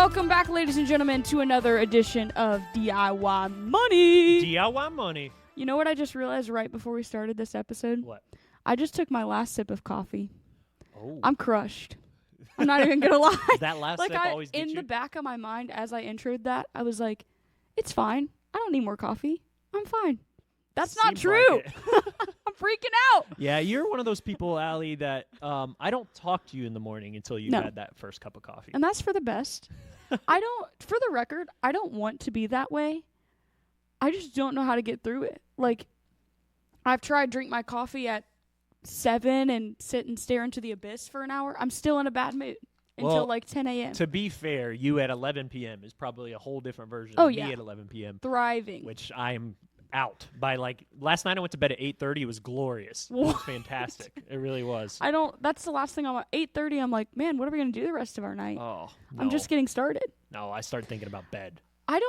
welcome back, ladies and gentlemen, to another edition of DIY Money. DIY Money. You know what I just realized right before we started this episode? What? I just took my last sip of coffee. Oh. I'm crushed. I'm not even going to lie. That last sip always gets you? In the back of my mind, as I introed that, I was like, it's fine. I don't need more coffee. I'm fine. That's not true. Like I'm freaking out. Yeah, you're one of those people, Allie, that I don't talk to you in the morning until you've had that first cup of coffee. And that's for the best. For the record, I don't want to be that way. I just don't know how to get through it. Like, I've tried drink my coffee at 7 and sit and stare into the abyss for an hour. I'm still in a bad mood until like 10 a.m. To be fair, you at 11 p.m. is probably a whole different version of me at 11 p.m. Thriving. Which I'm out by last night I went to bed at 8:30. It was glorious. It was fantastic. It really was. That's the last thing I want. 8:30, I'm like, man, what are we going to do the rest of our night? Oh, no. I'm just getting started. No, I start thinking about bed. I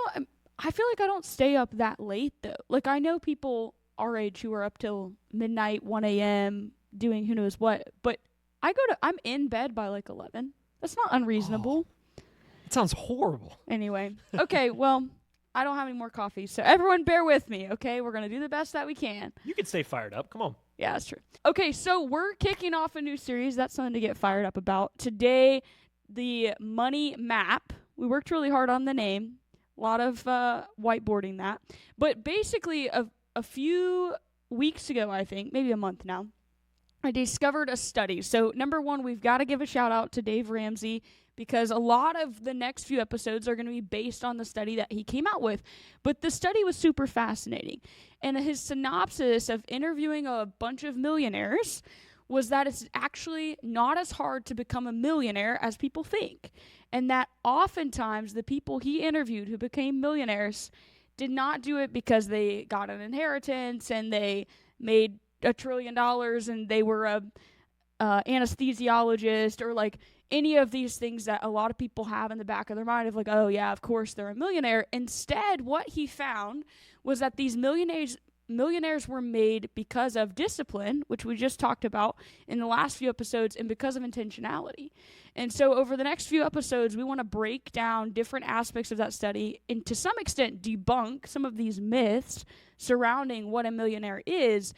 feel like I don't stay up that late, though. Like, I know people our age who are up till midnight, 1 a.m., doing who knows what. But I'm in bed by like 11. That's not unreasonable. It sounds horrible. Anyway. Okay, well, I don't have any more coffee. So everyone bear with me, okay? We're going to do the best that we can. You can stay fired up. Come on. Yeah, that's true. Okay, so we're kicking off a new series. That's something to get fired up about. Today, the money map. We worked really hard on the name. A lot of whiteboarding that. But basically, a few weeks ago, I think, maybe a month now, I discovered a study. So, number one, we've got to give a shout out to Dave Ramsey because a lot of the next few episodes are going to be based on the study that he came out with. But the study was super fascinating. And his synopsis of interviewing a bunch of millionaires was that it's actually not as hard to become a millionaire as people think. And that oftentimes the people he interviewed who became millionaires did not do it because they got an inheritance and they made $1 trillion and they were a anesthesiologist or like any of these things that a lot of people have in the back of their mind of like, oh yeah, of course they're a millionaire. Instead, what he found was that these millionaires were made because of discipline, which we just talked about in the last few episodes, and because of intentionality. And so over the next few episodes, we want to break down different aspects of that study and to some extent debunk some of these myths surrounding what a millionaire is,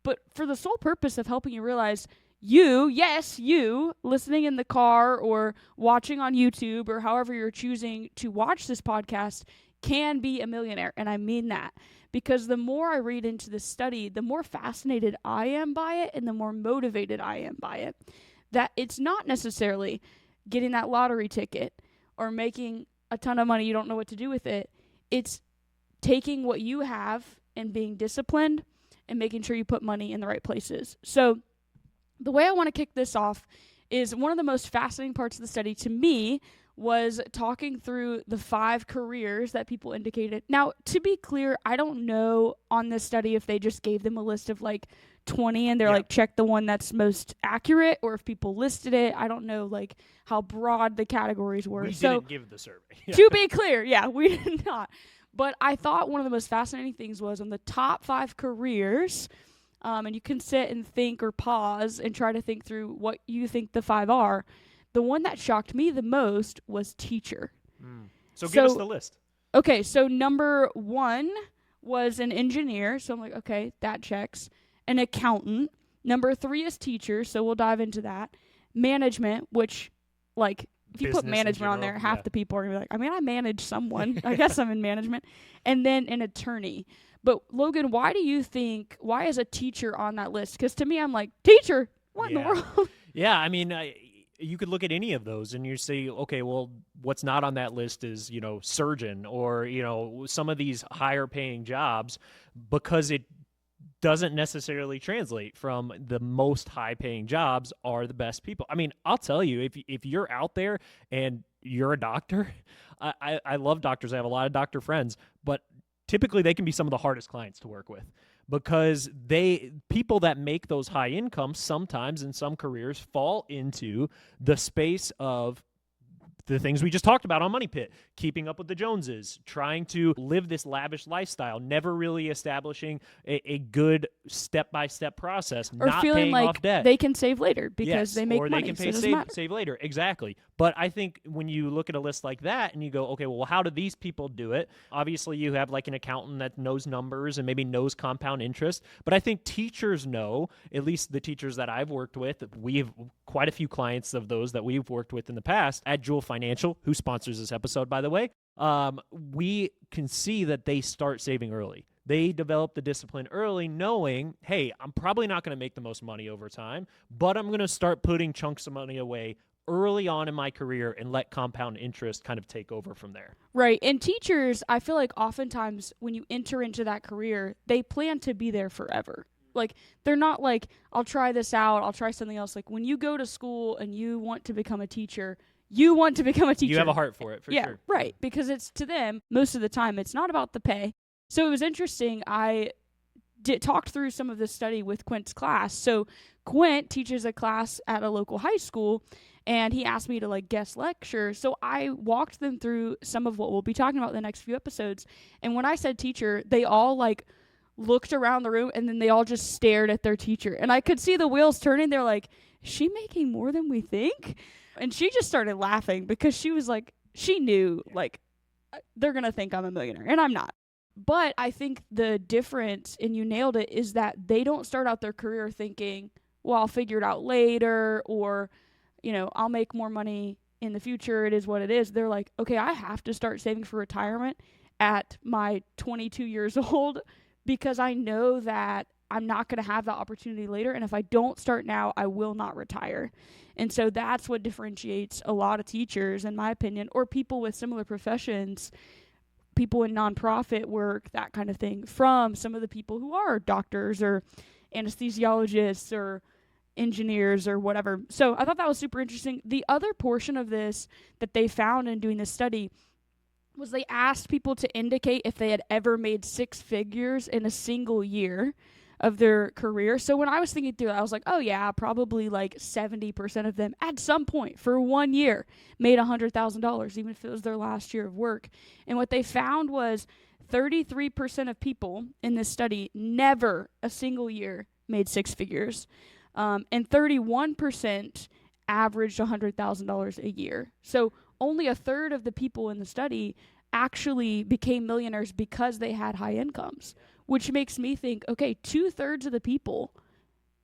but for the sole purpose of helping you realize you, listening in the car or watching on YouTube or however you're choosing to watch this podcast, can be a millionaire. And I mean that. Because the more I read into this study, the more fascinated I am by it and the more motivated I am by it. That it's not necessarily getting that lottery ticket or making a ton of money you don't know what to do with it. It's taking what you have and being disciplined and making sure you put money in the right places. So the way I want to kick this off is one of the most fascinating parts of the study to me was talking through the 5 careers that people indicated. Now, to be clear, I don't know on this study if they just gave them a list of like 20 and they're like, check the one that's most accurate, or if people listed it. I don't know like how broad the categories were. We didn't give the survey. To be clear, we did not. But I thought one of the most fascinating things was on the top 5 careers, and you can sit and think or pause and try to think through what you think the 5 are. The one that shocked me the most was teacher. So give us the list. Okay, so number 1 was an engineer. So I'm like, okay, that checks. An accountant. Number 3 is teacher, so we'll dive into that. Management, which, like, if you put management on there, half the people are going to be like, I mean, I manage someone. I guess I'm in management. And then an attorney. But, Logan, why is a teacher on that list? Because to me, I'm like, teacher? What in the world? Yeah, I mean, you could look at any of those and you say, okay, well, what's not on that list is, surgeon or, some of these higher paying jobs, because it doesn't necessarily translate from the most high paying jobs are the best people. I mean, I'll tell you, if you're out there and you're a doctor, I love doctors. I have a lot of doctor friends, but typically they can be some of the hardest clients to work with. Because people that make those high incomes sometimes in some careers fall into the space of the things we just talked about on Money Pit, keeping up with the Joneses, trying to live this lavish lifestyle, never really establishing a good step-by-step process, or not feeling paying like off debt. they can save later because Yes, they make or money. they can So pay it doesn't matter. save later. Exactly. But I think when you look at a list like that and you go, okay, well, how do these people do it? Obviously, you have like an accountant that knows numbers and maybe knows compound interest. But I think teachers know, at least the teachers that I've worked with, we have quite a few clients of those that we've worked with in the past at Jewel Financial, who sponsors this episode, by the way. We can see that they start saving early. They develop the discipline early, knowing, hey, I'm probably not going to make the most money over time, but I'm going to start putting chunks of money away early on in my career and let compound interest kind of take over from there. Right. And teachers, I feel like oftentimes when you enter into that career, they plan to be there forever. Like, they're not like, I'll try this out, I'll try something else. Like, when you go to school and you want to become a teacher, you want to become a teacher. You have a heart for it, for yeah, sure. Right. Because it's to them, most of the time, it's not about the pay. So it was interesting. I talked through some of this study with Quint's class. So Quint teaches a class at a local high school, and he asked me to like guest lecture. So I walked them through some of what we'll be talking about in the next few episodes. And when I said teacher, they all like looked around the room and then they all just stared at their teacher. And I could see the wheels turning. They're like, is she making more than we think? And she just started laughing because she was like, she knew like they're going to think I'm a millionaire, and I'm not. But I think the difference, and you nailed it, is that they don't start out their career thinking, well, I'll figure it out later, or, you know, I'll make more money in the future. It is what it is. They're like, okay, I have to start saving for retirement at my 22 years old because I know that I'm not going to have that opportunity later. And if I don't start now, I will not retire. And so that's what differentiates a lot of teachers, in my opinion, or people with similar professions, people in nonprofit work, that kind of thing, from some of the people who are doctors or anesthesiologists or engineers or whatever. So I thought that was super interesting. The other portion of this that they found in doing this study was they asked people to indicate if they had ever made 6 figures in a single year of their career. So when I was thinking through that, I was like, oh yeah, probably like 70% of them at some point for 1 year made $100,000, even if it was their last year of work. And what they found was 33% of people in this study never a single year made 6 figures. And 31% averaged $100,000 a year. So only a third of the people in the study actually became millionaires because they had high incomes, which makes me think, okay, 2/3 of the people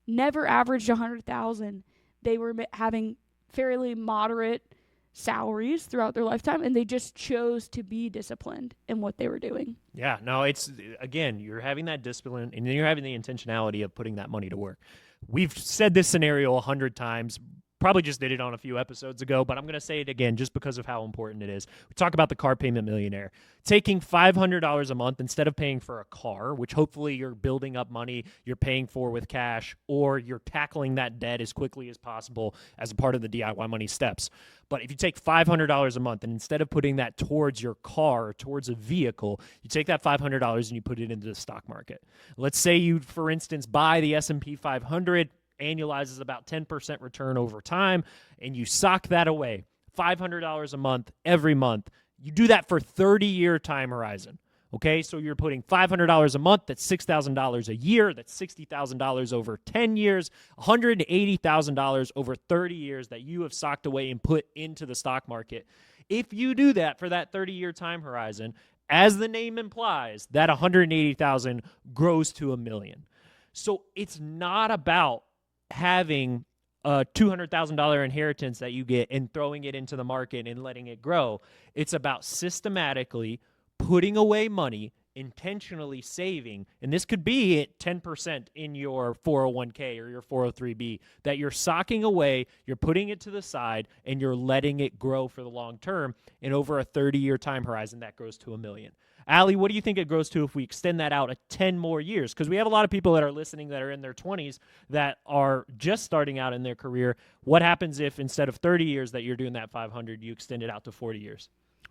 never averaged 100,000. They were having fairly moderate salaries throughout their lifetime, and they just chose to be disciplined in what they were doing. Yeah, no, it's, again, you're having that discipline, and then you're having the intentionality of putting that money to work. We've said this scenario 100 times, probably just did it on a few episodes ago, but I'm going to say it again just because of how important it is. We talk about the car payment millionaire. Taking $500 a month instead of paying for a car, which hopefully you're building up money you're paying for with cash, or you're tackling that debt as quickly as possible as a part of the DIY money steps. But if you take $500 a month and instead of putting that towards your car, towards a vehicle, you take that $500 and you put it into the stock market. Let's say you, for instance, buy the S&P 500, annualizes about 10% return over time, and you sock that away, $500 a month every month. You do that for 30-year time horizon. Okay, so you're putting $500 a month, that's $6,000 a year, that's $60,000 over 10 years, $180,000 over 30 years that you have socked away and put into the stock market. If you do that for that 30-year time horizon, as the name implies, that $180,000 grows to $1 million. So it's not about having a $200,000 inheritance that you get and throwing it into the market and letting it grow. It's about systematically putting away money, intentionally saving, and this could be at 10% in your 401k or your 403b, that you're socking away, you're putting it to the side, and you're letting it grow for the long term. And over a 30-year time horizon, that grows to $1 million. Allie, what do you think it grows to if we extend that out 10 more years? Because we have a lot of people that are listening that are in their 20s that are just starting out in their career. What happens if instead of 30 years that you're doing that 500, you extend it out to 40 years?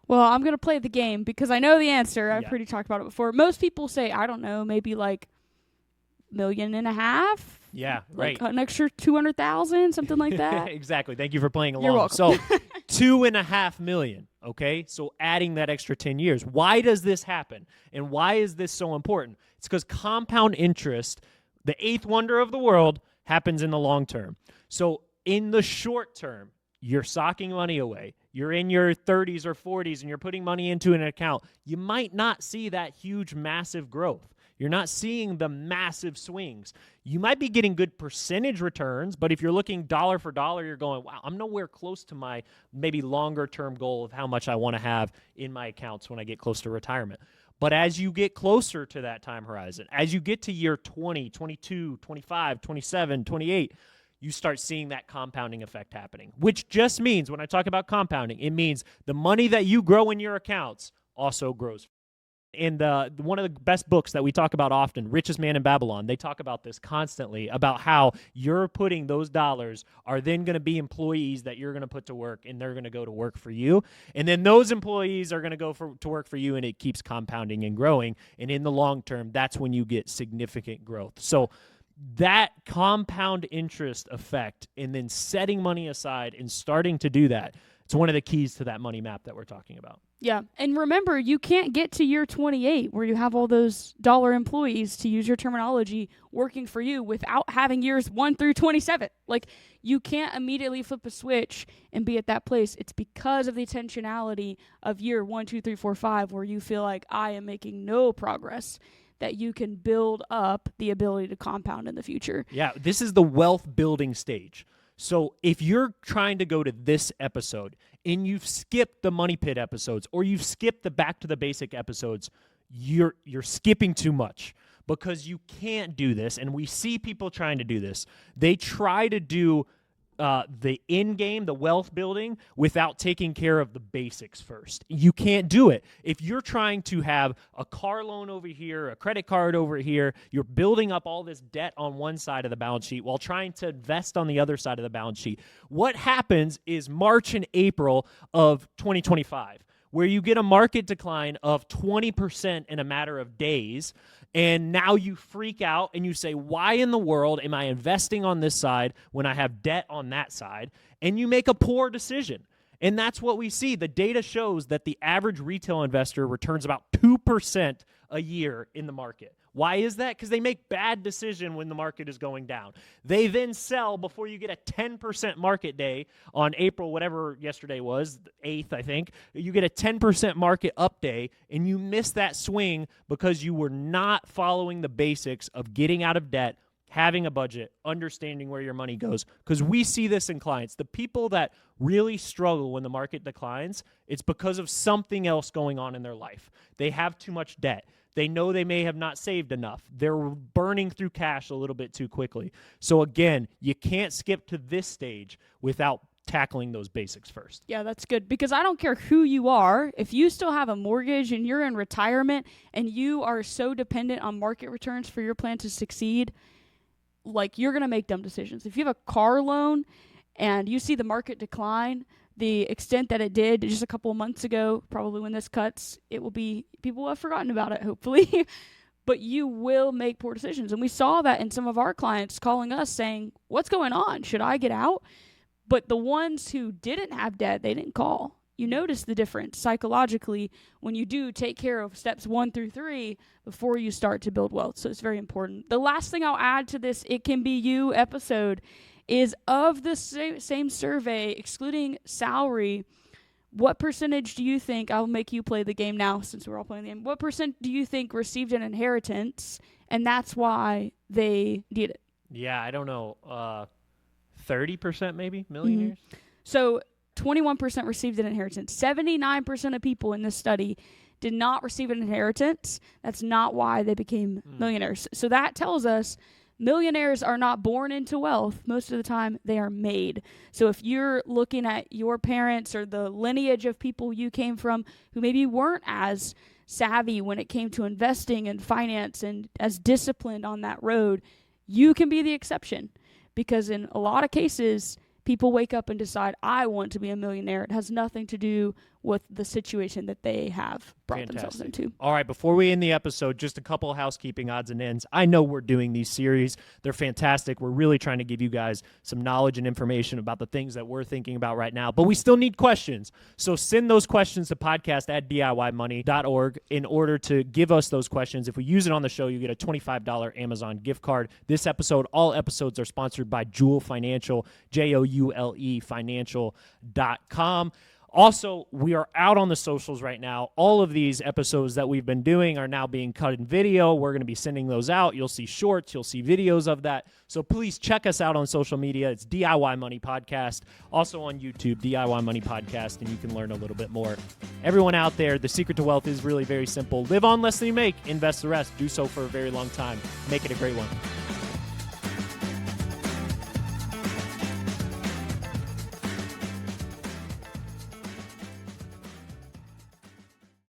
Well, I'm going to play the game because I know the answer. I've already talked about it before. Most people say, I don't know, maybe like $1.5 million. Yeah, Like right. an extra 200,000, something like that. Exactly. Thank you for playing along. You're welcome. So $2.5 million. Okay. So adding that extra 10 years. Why does this happen? And why is this so important? It's because compound interest, the eighth wonder of the world, happens in the long term. So in the short term, you're socking money away. You're in your 30s or 40s and you're putting money into an account. You might not see that huge, massive growth. You're not seeing the massive swings. You might be getting good percentage returns, but if you're looking dollar for dollar, you're going, wow, I'm nowhere close to my maybe longer term goal of how much I want to have in my accounts when I get close to retirement. But as you get closer to that time horizon, as you get to year 20, 22, 25, 27, 28, you start seeing that compounding effect happening, which just means, when I talk about compounding, it means the money that you grow in your accounts also grows. In one of the best books that we talk about often, Richest Man in Babylon, they talk about this constantly, about how you're putting those dollars are then going to be employees that you're going to put to work, and they're going to go to work for you. And then those employees are going to go to work for you, and it keeps compounding and growing. And in the long term, that's when you get significant growth. So that compound interest effect, and then setting money aside and starting to do that, it's one of the keys to that money map that we're talking about. Yeah. And remember, you can't get to year 28 where you have all those dollar employees, to use your terminology, working for you without having years 1 through 27. Like, you can't immediately flip a switch and be at that place. It's because of the intentionality of year 1, 2, 3, 4, 5, where you feel like I am making no progress, that you can build up the ability to compound in the future. Yeah, this is the wealth building stage. So if you're trying to go to this episode and you've skipped the Money Pit episodes, or you've skipped the Back to the Basic episodes, you're skipping too much, because you can't do this. And we see people trying to do this. They try to do the end game, the wealth building, without taking care of the basics first. You can't do it. If you're trying to have a car loan over here, a credit card over here, you're building up all this debt on one side of the balance sheet while trying to invest on the other side of the balance sheet. What happens is March and April of 2025, where you get a market decline of 20% in a matter of days, and now you freak out and you say, why in the world am I investing on this side when I have debt on that side? And you make a poor decision. And that's what we see. The data shows that the average retail investor returns about 2% a year in the market. Why is that? Because they make bad decisions when the market is going down. They then sell before you get a 10% market day on April, whatever yesterday was, 8th, I think. You get a 10% market up day, and you miss that swing because you were not following the basics of getting out of debt, having a budget, understanding where your money goes. Because we see this in clients. The people that really struggle when the market declines, it's because of something else going on in their life. They have too much debt. They know they may have not saved enough. They're burning through cash a little bit too quickly. So again, you can't skip to this stage without tackling those basics first. Yeah, that's good, because I don't care who you are. If you still have a mortgage and you're in retirement and you are so dependent on market returns for your plan to succeed, like, you're going to make dumb decisions. If you have a car loan and you see the market decline the extent that it did just a couple of months ago, probably when this cuts, people will have forgotten about it, hopefully. But you will make poor decisions. And we saw that in some of our clients calling us saying, what's going on? Should I get out? But the ones who didn't have debt, they didn't call. You notice the difference psychologically when you do take care of steps 1 through 3 before you start to build wealth. So it's very important. The last thing I'll add to this It Can Be You episode is, of the same survey, excluding salary, what percentage do you think, I'll make you play the game now since we're all playing the game, what percent do you think received an inheritance and that's why they did it? Yeah, I don't know. 30% maybe, millionaires? Mm-hmm. So 21% received an inheritance. 79% of people in this study did not receive an inheritance. That's not why they became millionaires. So that tells us millionaires are not born into wealth. Most of the time, they are made. So if you're looking at your parents or the lineage of people you came from who maybe weren't as savvy when it came to investing and finance and as disciplined on that road, you can be the exception. Because in a lot of cases, people wake up and decide, I want to be a millionaire. It has nothing to do with the situation that they have brought themselves into. All right, before we end the episode, just a couple of housekeeping odds and ends. I know we're doing these series. They're fantastic. We're really trying to give you guys some knowledge and information about the things that we're thinking about right now, but we still need questions. So send those questions to podcast@DIYmoney.org in order to give us those questions. If we use it on the show, you get a $25 Amazon gift card. This episode, all episodes are sponsored by Joule Financial, Joule Financial.com. Also, we are out on the socials right now. All of these episodes that we've been doing are now being cut in video. We're going to be sending those out. You'll see shorts. You'll see videos of that. So please check us out on social media. It's DIY Money Podcast. Also on YouTube, DIY Money Podcast, and you can learn a little bit more. Everyone out there, the secret to wealth is really very simple. Live on less than you make. Invest the rest. Do so for a very long time. Make it a great one.